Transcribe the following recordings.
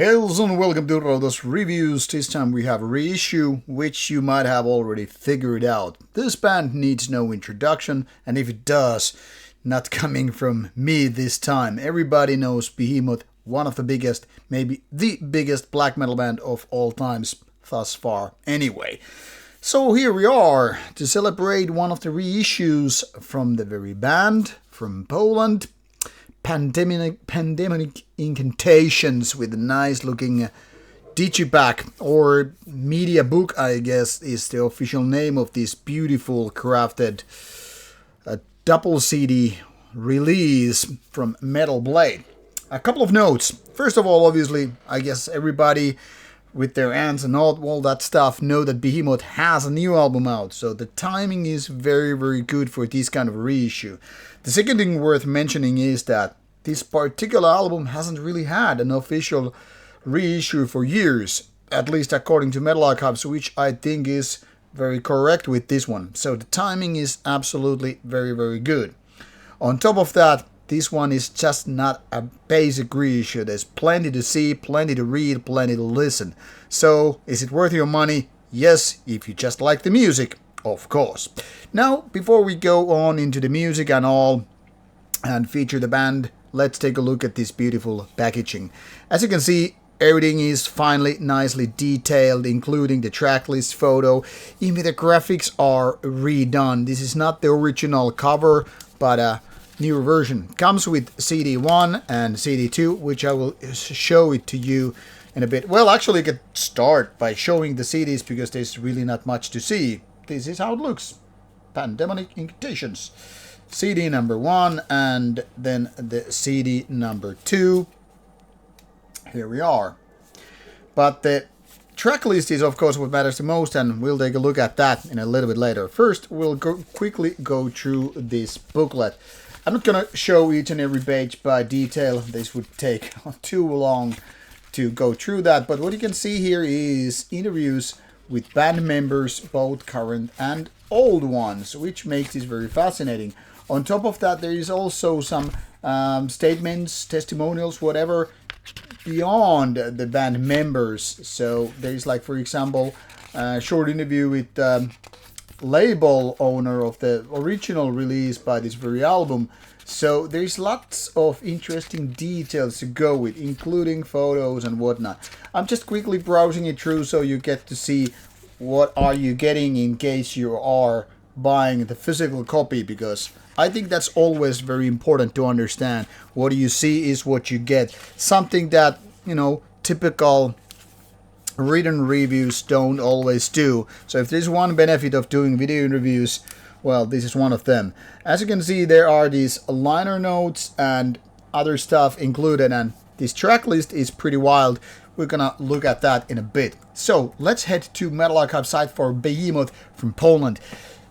Hails and welcome to Rauta's Reviews. This time we have a reissue, which you might have already figured out. This band needs no introduction, and if it does, not coming from me this time. Everybody knows Behemoth, one of the biggest, maybe the biggest black metal band of all times thus far anyway. So here we are to celebrate one of the reissues from the very band from Poland. Pandemonic Incantations with a nice looking digipak or media book, I guess is the official name of this beautiful crafted double CD release from Metal Blade. A couple of notes. First of all, obviously, I guess everybody with their hands and all that stuff know that Behemoth has a new album out, so the timing is very, very good for this kind of reissue. The second thing worth mentioning is that this particular album hasn't really had an official reissue for years, at least according to Metal Archives, which I think is very correct with this one. So the timing is absolutely very, very good. On top of that, this one is just not a basic reissue. There's plenty to see, plenty to read, plenty to listen. So, is it worth your money? Yes, if you just like the music, of course. Now, before we go on into the music and all, and feature the band, let's take a look at this beautiful packaging. As you can see, everything is finally nicely detailed, including the tracklist photo. Even the graphics are redone. This is not the original cover, but a newer version. Comes with CD1 and CD2, which I will show it to you in a bit. Well, actually, I could start by showing the CDs because there's really not much to see. This is how it looks. Pandemonic Incantations. CD number 1 and then the CD number 2. Here we are. But the tracklist is of course what matters the most, and we'll take a look at that in a little bit later. First, we'll quickly go through this booklet. I'm not going to show each and every page by detail. This would take too long to go through that. But what you can see here is interviews with band members, both current and old ones, which makes this very fascinating. On top of that, there is also some statements, testimonials, whatever, beyond the band members. So there's like, for example, a short interview with label owner of the original release by this very album. So there's lots of interesting details to go with, including photos and whatnot. I'm just quickly browsing it through so you get to see what are you getting in case you are buying the physical copy, because I think that's always very important to understand. What you see is what you get. Something that, you know, typical written reviews don't always do. So if there's one benefit of doing video interviews, well, this is one of them. As you can see, there are these liner notes and other stuff included, and this track list is pretty wild. We're gonna look at that in a bit. So let's head to Metal Archive site for Behemoth from Poland,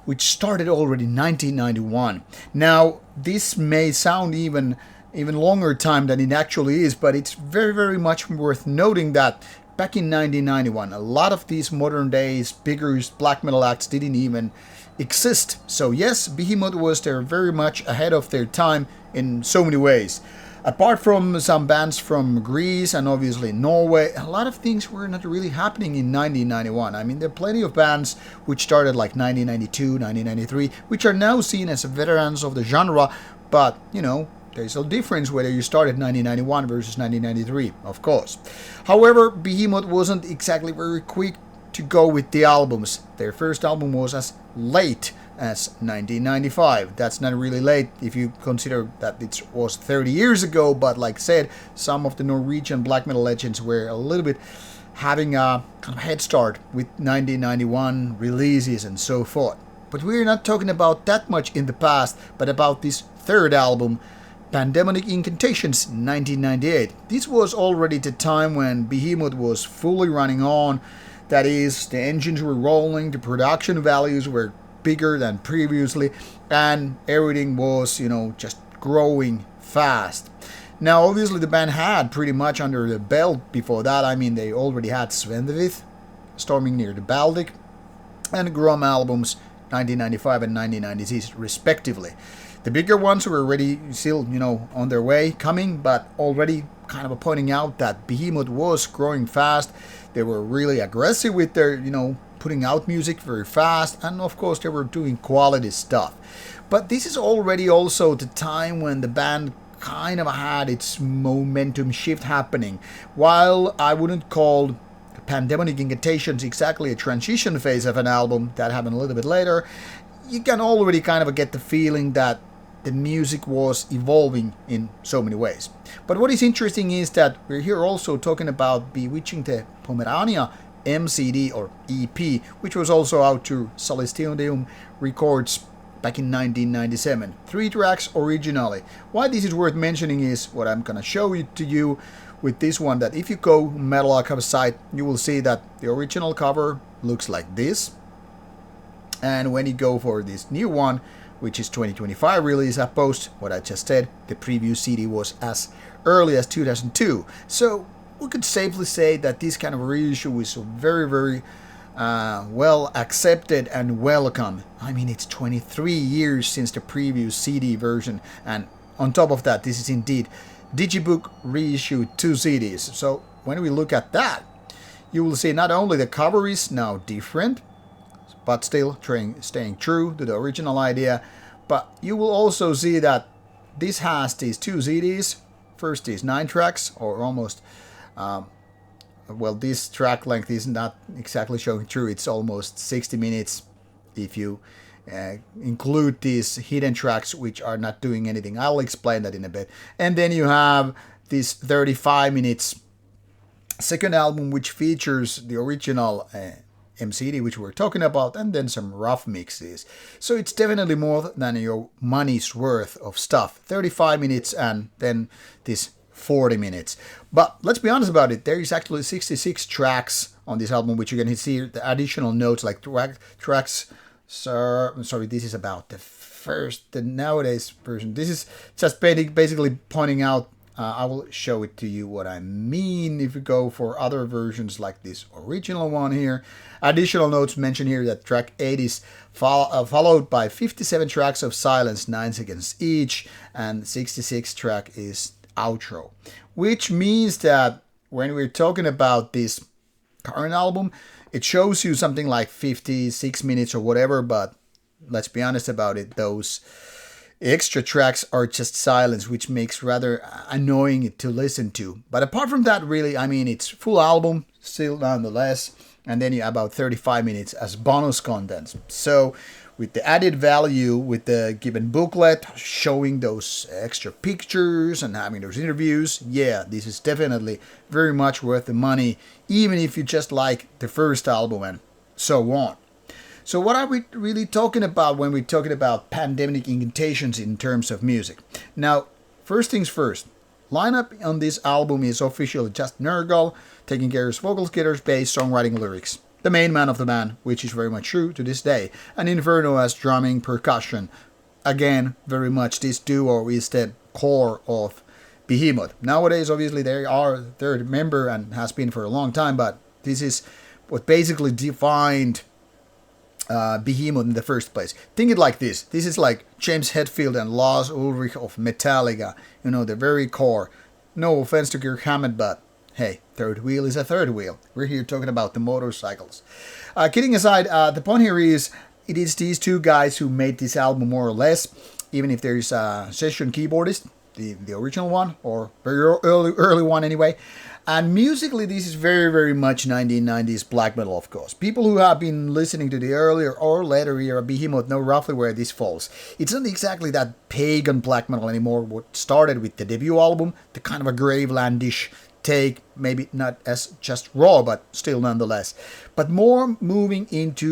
which started already in 1991. Now, this may sound even longer time than it actually is, but it's very, very much worth noting that back in 1991, a lot of these modern days bigger black metal acts didn't even exist. So yes, Behemoth was there very much ahead of their time in so many ways. Apart from some bands from Greece and obviously Norway, a lot of things were not really happening in 1991. I mean, there are plenty of bands which started like 1992, 1993, which are now seen as veterans of the genre, but, you know, there's a difference whether you started 1991 versus 1993, of course. However, Behemoth wasn't exactly very quick to go with the albums. Their first album was as late as 1995. That's not really late if you consider that it was 30 years ago, but like I said, some of the Norwegian black metal legends were a little bit having a kind of head start with 1991 releases and so forth. But we're not talking about that much in the past, but about this third album, Pandemonic Incantations, 1998. This was already the time when Behemoth was fully running on. That is, the engines were rolling, the production values were bigger than previously, and everything was, you know, just growing fast. Now, obviously, the band had pretty much under the belt before that. I mean, they already had Svendevith, Storming Near the Baltic, and Grom albums 1995 and 1996 respectively. The bigger ones were already still, on their way, coming, but already kind of pointing out that Behemoth was growing fast. They were really aggressive with their, putting out music very fast, and of course they were doing quality stuff. But this is already also the time when the band kind of had its momentum shift happening. While I wouldn't call Pandemonic Incantations exactly a transition phase of an album, that happened a little bit later, you can already kind of get the feeling that the music was evolving in so many ways. But what is interesting is that we're here also talking about Bewitching the Pomerania MCD or EP, which was also out to Solistonium Records back in 1997. 3 tracks originally. Why this is worth mentioning is what I'm gonna show it to you with this one, that if you go Metal Archive site, you will see that the original cover looks like this. And when you go for this new one, which is 2025 release, I post what I just said, the previous CD was as early as 2002. So we could safely say that this kind of reissue is very, very well accepted and welcome. I mean, it's 23 years since the previous CD version, and on top of that, this is indeed digibook reissue 2 CDs. So when we look at that, you will see not only the cover is now different, but still staying true to the original idea. But you will also see that this has these 2 CDs. First is 9 tracks, or almost, well, this track length is not exactly showing true. It's almost 60 minutes if you include these hidden tracks which are not doing anything. I'll explain that in a bit. And then you have this 35 minutes second album, which features the original MCD which we're talking about, and then some rough mixes. So it's definitely more than your money's worth of stuff. 35 minutes and then this 40 minutes. But let's be honest about it, there is actually 66 tracks on this album, which you can see the additional notes like tracks. Sorry, this is about the nowadays version. This is just basically pointing out. I will show it to you what I mean if you go for other versions like this original one here. Additional notes mention here that track 8 is followed by 57 tracks of silence, 9 seconds each, and 66 track is outro. Which means that when we're talking about this current album, it shows you something like 56 minutes or whatever, but let's be honest about it, those extra tracks are just silence, which makes rather annoying to listen to. But apart from that, really, I mean, it's full album still nonetheless, and then you have about 35 minutes as bonus content. So with the added value, with the given booklet showing those extra pictures and having those interviews, yeah, this is definitely very much worth the money, even if you just like the first album and so on. So what are we really talking about when we're talking about Pandemonic Incantations in terms of music? Now, first things first, lineup on this album is officially just Nergal, taking care of vocals, guitars, bass, songwriting, lyrics. The main man of the band, which is very much true to this day, and Inferno as drumming, percussion. Again, very much this duo is the core of Behemoth. Nowadays, obviously, they are a third member and has been for a long time, but this is what basically defined Behemoth in the first place. Think it like this. This is like James Hetfield and Lars Ulrich of Metallica. The very core. No offense to Kirk Hammett, but hey, third wheel is a third wheel. We're here talking about the motorcycles. Kidding aside, the point here is, it is these 2 guys who made this album more or less, even if there's a session keyboardist, the original one, or very early one anyway. And musically, this is very, very much 1990s black metal, of course. People who have been listening to the earlier or later era Behemoth know roughly where this falls. It's not exactly that pagan black metal anymore, what started with the debut album, the kind of a Gravelandish take, maybe not as just raw, but still nonetheless. But more moving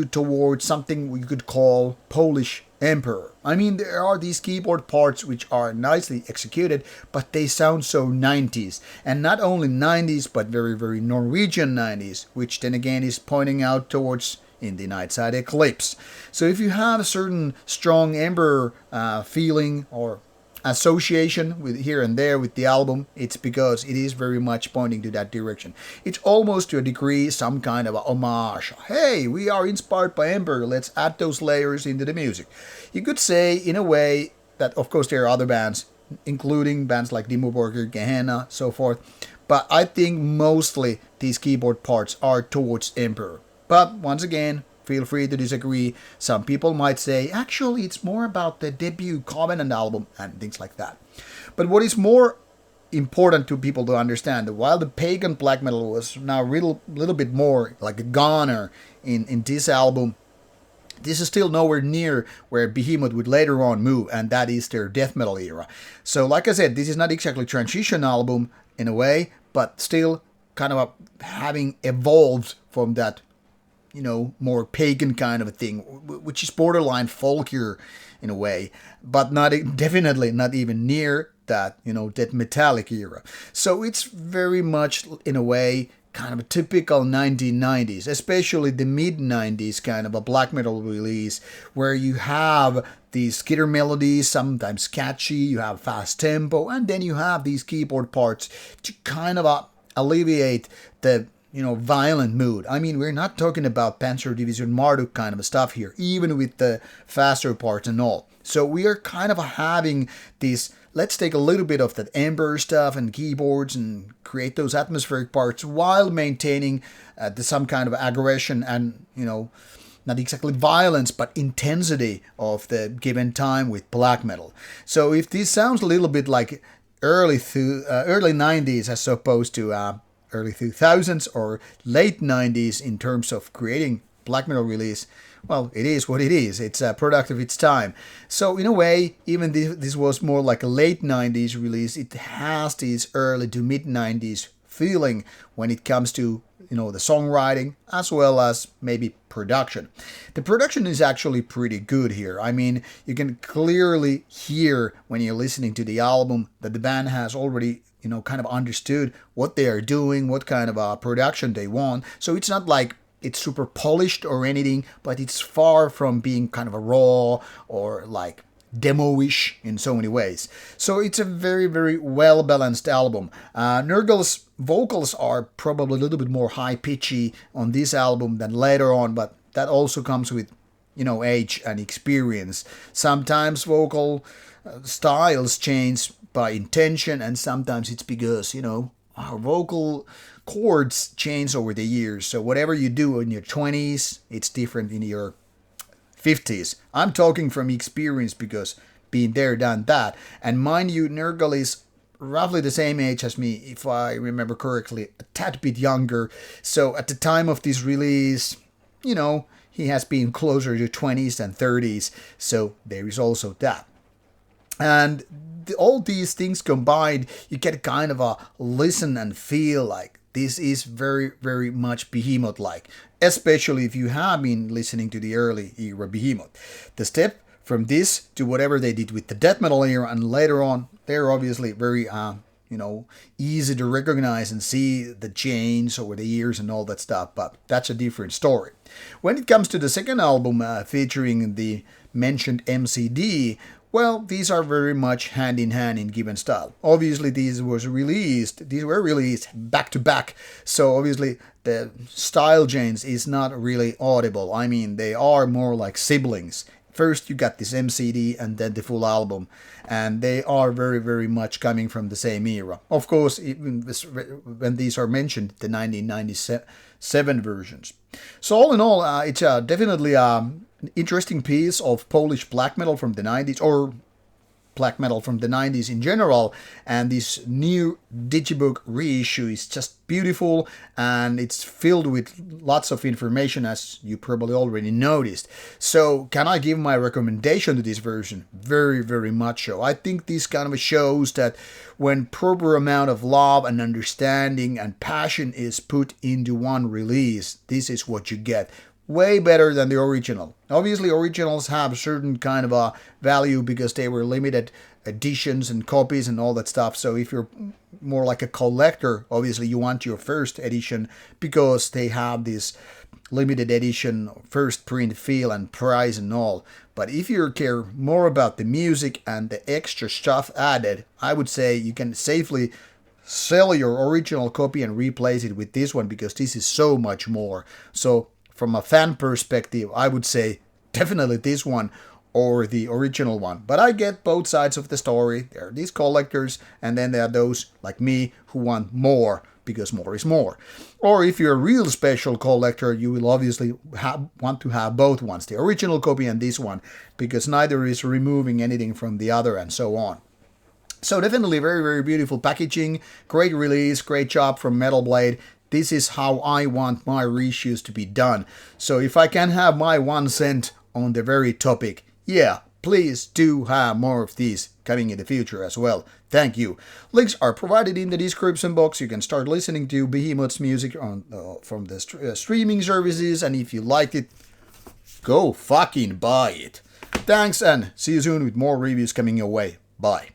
towards something we could call Polish Emperor. I mean, there are these keyboard parts which are nicely executed, but they sound so 90s. And not only 90s, but very, very Norwegian 90s, which then again is pointing out towards In the Nightside Eclipse. So if you have a certain strong Emperor feeling or association with here and there with the album, it's because it is very much pointing to that direction. It's almost to a degree some kind of a homage. Hey, we are inspired by Ember, let's add those layers into the music. You could say in a way that of course there are other bands, including bands like Dimmu Borgir, Gehenna, so forth, but I think mostly these keyboard parts are towards Emperor. But once again, feel free to disagree. Some people might say, actually, it's more about the debut Covenant album and things like that. But what is more important to people to understand, that while the pagan black metal was now a little bit more like a goner in this album, this is still nowhere near where Behemoth would later on move, and that is their death metal era. So like I said, this is not exactly a transition album in a way, but still kind of having evolved from that, you know, more pagan kind of a thing, which is borderline folkier in a way, but not definitely not even near that, you know, that metallic era. So it's very much in a way kind of a typical 1990s, especially the mid-90s kind of a black metal release, where you have these guitar melodies, sometimes catchy, you have fast tempo, and then you have these keyboard parts to kind of alleviate the, you know, violent mood. I mean, we're not talking about Panzer Division Marduk kind of stuff here, even with the faster parts and all. So we are kind of having this, let's take a little bit of that Ember stuff and keyboards and create those atmospheric parts while maintaining some kind of aggression and, you know, not exactly violence, but intensity of the given time with black metal. So if this sounds a little bit like early 90s as opposed to early 2000s or late 90s in terms of creating black metal release, well, it is what it is. It's a product of its time. So in a way, even this was more like a late 90s release, it has this early to mid 90s feeling when it comes to, you know, the songwriting as well as maybe production. The production is actually pretty good here. I mean, you can clearly hear when you're listening to the album that the band has already, you know, kind of understood what they are doing, what kind of production they want. So it's not like it's super polished or anything, but it's far from being kind of a raw or like demo-ish in so many ways. So it's a very, very well-balanced album. Nergal's vocals are probably a little bit more high-pitchy on this album than later on, but that also comes with, you know, age and experience. Sometimes vocal styles change by intention, and sometimes it's because, you know, our vocal chords change over the years. So whatever you do in your 20s, it's different in your 50s. I'm talking from experience because being there, done that. And mind you, Nergal is roughly the same age as me, if I remember correctly, a tad bit younger. So at the time of this release, you know, he has been closer to 20s than 30s. So there is also that. And all these things combined, you get kind of a listen and feel like this is very, very much Behemoth-like, especially if you have been listening to the early era Behemoth. The step from this to whatever they did with the death metal era and later on, they're obviously very, you know, easy to recognize and see the change over the years and all that stuff, but that's a different story. When it comes to the second album featuring the mentioned MCD, well, these are very much hand in hand in given style. Obviously, these were released back to back, so obviously the style change is not really audible. I mean, they are more like siblings. First, you got this MCD and then the full album, and they are very, very much coming from the same era. Of course, even when these are mentioned, the 1997 versions. So all in all, it's definitely an interesting piece of Polish black metal from the 90s, or black metal from the 90s in general, and this new digibook reissue is just beautiful, and it's filled with lots of information, as you probably already noticed. So can I give my recommendation to this version? Very, very much so. I think this kind of shows that when proper amount of love and understanding and passion is put into one release, this is what you get. Way better than the original. Obviously, originals have certain kind of a value because they were limited editions and copies and all that stuff. So if you're more like a collector, obviously you want your first edition because they have this limited edition first print feel and price and all. But if you care more about the music and the extra stuff added, I would say you can safely sell your original copy and replace it with this one, because this is so much more. So from a fan perspective, I would say definitely this one or the original one. But I get both sides of the story. There are these collectors, and then there are those like me who want more, because more is more. Or if you're a real special collector, you will obviously want to have both ones, the original copy and this one, because neither is removing anything from the other and so on. So definitely very, very beautiful packaging, great release, great job from Metal Blade. This is how I want my reissues to be done. So if I can have my 1 cent on the very topic, yeah, please do have more of these coming in the future as well. Thank you. Links are provided in the description box. You can start listening to Behemoth's music from the streaming services, and if you liked it, go fucking buy it. Thanks, and see you soon with more reviews coming your way. Bye.